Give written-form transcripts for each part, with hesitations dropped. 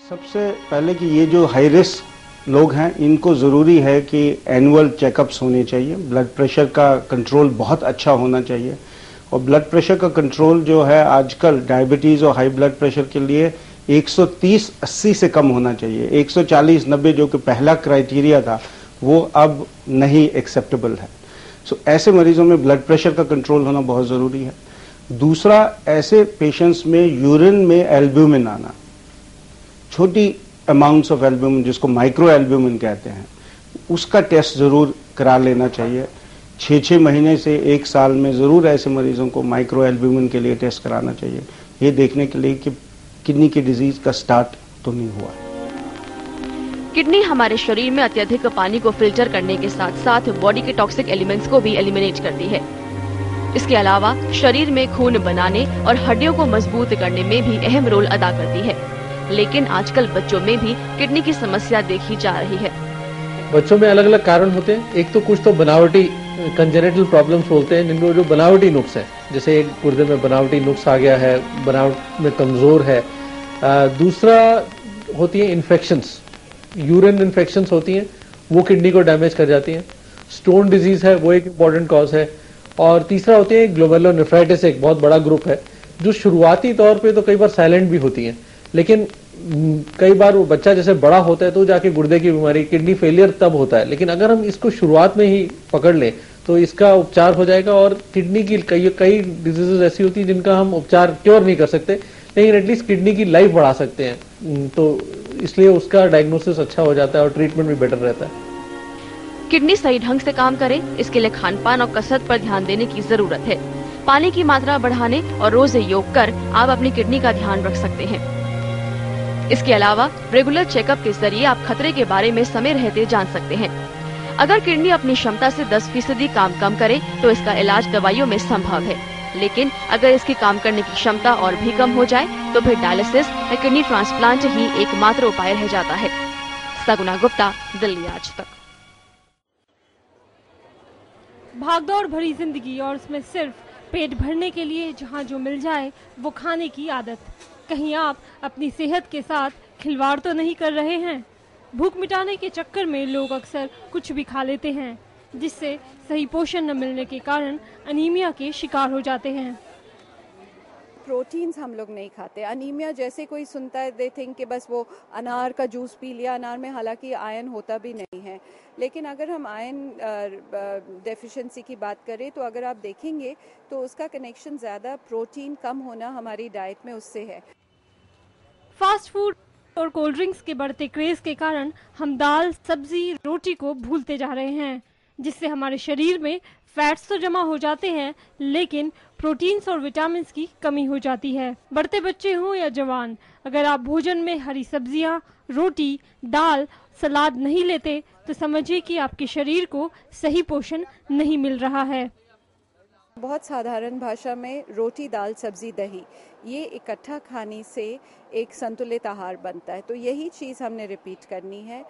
सबसे पहले कि ये जो हाई रिस्क लोग हैं इनको ज़रूरी है कि एनुअल चेकअप्स होने चाहिए। ब्लड प्रेशर का कंट्रोल बहुत अच्छा होना चाहिए और ब्लड प्रेशर का कंट्रोल जो है आजकल डायबिटीज़ और हाई ब्लड प्रेशर के लिए 130/80 से कम होना चाहिए। 140/90 जो कि पहला क्राइटेरिया था वो अब नहीं एक्सेप्टेबल है। सो ऐसे मरीजों में ब्लड प्रेशर का कंट्रोल होना बहुत ज़रूरी है। दूसरा, ऐसे पेशेंट्स में यूरिन में एल्ब्यूमिन आना, छोटी अमाउंट्स ऑफ एल्ब्यूमिन जिसको माइक्रो एल्ब्यूमिन कहते हैं, उसका टेस्ट ज़रूर करा लेना चाहिए। 6 महीने से 1 साल में ज़रूर ऐसे मरीजों को माइक्रो एल्ब्यूमिन के लिए टेस्ट कराना चाहिए, ये देखने के लिए कि किडनी की डिजीज का स्टार्ट तो नहीं हुआ है। किडनी हमारे शरीर में अत्यधिक पानी को फिल्टर करने के साथ साथ बॉडी के टॉक्सिक एलिमेंट्स को भी एलिमिनेट करती है। इसके अलावा शरीर में खून बनाने और हड्डियों को मजबूत करने में भी अहम रोल अदा करती है। लेकिन आजकल बच्चों में भी किडनी की समस्या देखी जा रही है। बच्चों में अलग अलग कारण होते हैं। एक तो कुछ तो बनावटी कंजेनिटल प्रॉब्लम्स बोलते हैं, जिनको जो बनावटी नुक्स है, जैसे एक गुर्दे में बनावटी नुक्स आ गया है, बनावट में कमजोर है। दूसरा होती है इन्फेक्शंस, यूरिन इन्फेक्शंस होती हैं, वो किडनी को डैमेज कर जाती हैं। स्टोन डिजीज है, वो एक इम्पॉर्टेंट कॉज है। और तीसरा होती है ग्लोमेरुलोनेफ्राइटिस, एक बहुत बड़ा ग्रुप है जो शुरुआती तौर पे तो कई बार साइलेंट भी होती है, लेकिन कई बार वो बच्चा जैसे बड़ा होता है तो जाके गुर्दे की बीमारी, किडनी फेलियर तब होता है। लेकिन अगर हम इसको शुरुआत में ही पकड़ लें तो इसका उपचार हो जाएगा। और किडनी की कई डिजीजेज ऐसी होती है जिनका हम उपचार क्योर नहीं कर सकते, लेकिन एटलीस्ट किडनी की लाइफ बढ़ा सकते हैं। तो इसलिए उसका डायग्नोसिस अच्छा हो जाता है और ट्रीटमेंट भी बेटर रहता है। किडनी सही ढंग से काम करे, इसके लिए खानपान और कसरत पर ध्यान देने की जरूरत है। पानी की मात्रा बढ़ाने और रोज योग कर आप अपनी किडनी का ध्यान रख सकते हैं। इसके अलावा रेगुलर चेकअप के जरिए आप खतरे के बारे में समय रहते जान सकते हैं। अगर किडनी अपनी क्षमता से 10% काम कम करे तो इसका इलाज दवाइयों में संभव है, लेकिन अगर इसकी काम करने की क्षमता और भी कम हो जाए तो फिर डायलिसिस या किडनी ट्रांसप्लांट ही एकमात्र उपाय रह जाता है। सगुना गुप्ता, दिल्ली आज तक। भागदौड़ भरी जिंदगी और उसमें सिर्फ पेट भरने के लिए जहां जो मिल जाए वो खाने की आदत, कहीं आप अपनी सेहत के साथ खिलवाड़ तो नहीं कर रहे हैं? भूख मिटाने के चक्कर में लोग अक्सर कुछ भी खा लेते हैं, जिससे सही पोषण न मिलने के कारण अनीमिया के शिकार हो जाते हैं। प्रोटीन्स हम लोग नहीं खाते। अनीमिया जैसे कोई सुनता है, दे थिंक कि बस वो अनार का जूस पी लिया। अनार में हालांकि आयरन होता भी नहीं है, लेकिन अगर हम आयरन डेफिशिएंसी की बात करें तो अगर आप देखेंगे तो उसका कनेक्शन ज़्यादा प्रोटीन कम होना हमारी डाइट में उससे है। फास्ट फूड और कोल्ड ड्रिंक्स के बढ़ते क्रेज के कारण हम दाल, सब्जी, रोटी को भूलते जा रहे हैं, जिससे हमारे शरीर में फैट्स तो जमा हो जाते हैं लेकिन प्रोटीन्स और विटामिन की कमी हो जाती है। बढ़ते बच्चे हों या जवान, अगर आप भोजन में हरी सब्जियां, रोटी, दाल, सलाद नहीं लेते तो समझिए कि आपके शरीर को सही पोषण नहीं मिल रहा है। बहुत साधारण भाषा में रोटी, दाल, सब्जी, दही, ये इकट्ठा खाने से एक संतुलित आहार बनता है। तो यही चीज़ हमने रिपीट करनी है।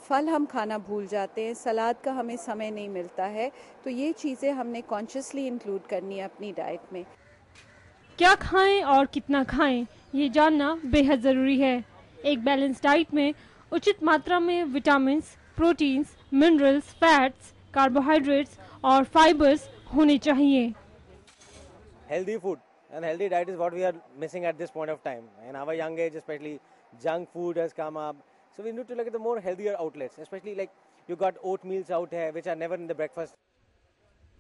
फल हम खाना भूल जाते हैं, सलाद का हमें समय नहीं मिलता है, तो ये चीज़ें हमने कॉन्शियसली इंक्लूड करनी है अपनी डाइट में। क्या खाएं और कितना खाएं, ये जानना बेहद ज़रूरी है। एक बैलेंस डाइट में उचित मात्रा में vitamins, proteins, minerals, fats, carbohydrates और फाइबर्स होने चाहिए। Healthy food and healthy diet is what we are missing at this point of time. In our young age, especially, junk food has come up. So we need to look at the more healthier outlets, especially like you got oatmeals out here which are never in the breakfast.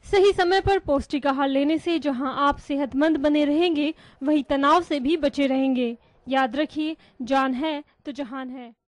सही समय पर पौष्टिक आहार लेने से जहां आप सेहतमंद बने रहेंगे, वहीं तनाव से भी बचे रहेंगे। याद रखिए, जान है तो जहान है।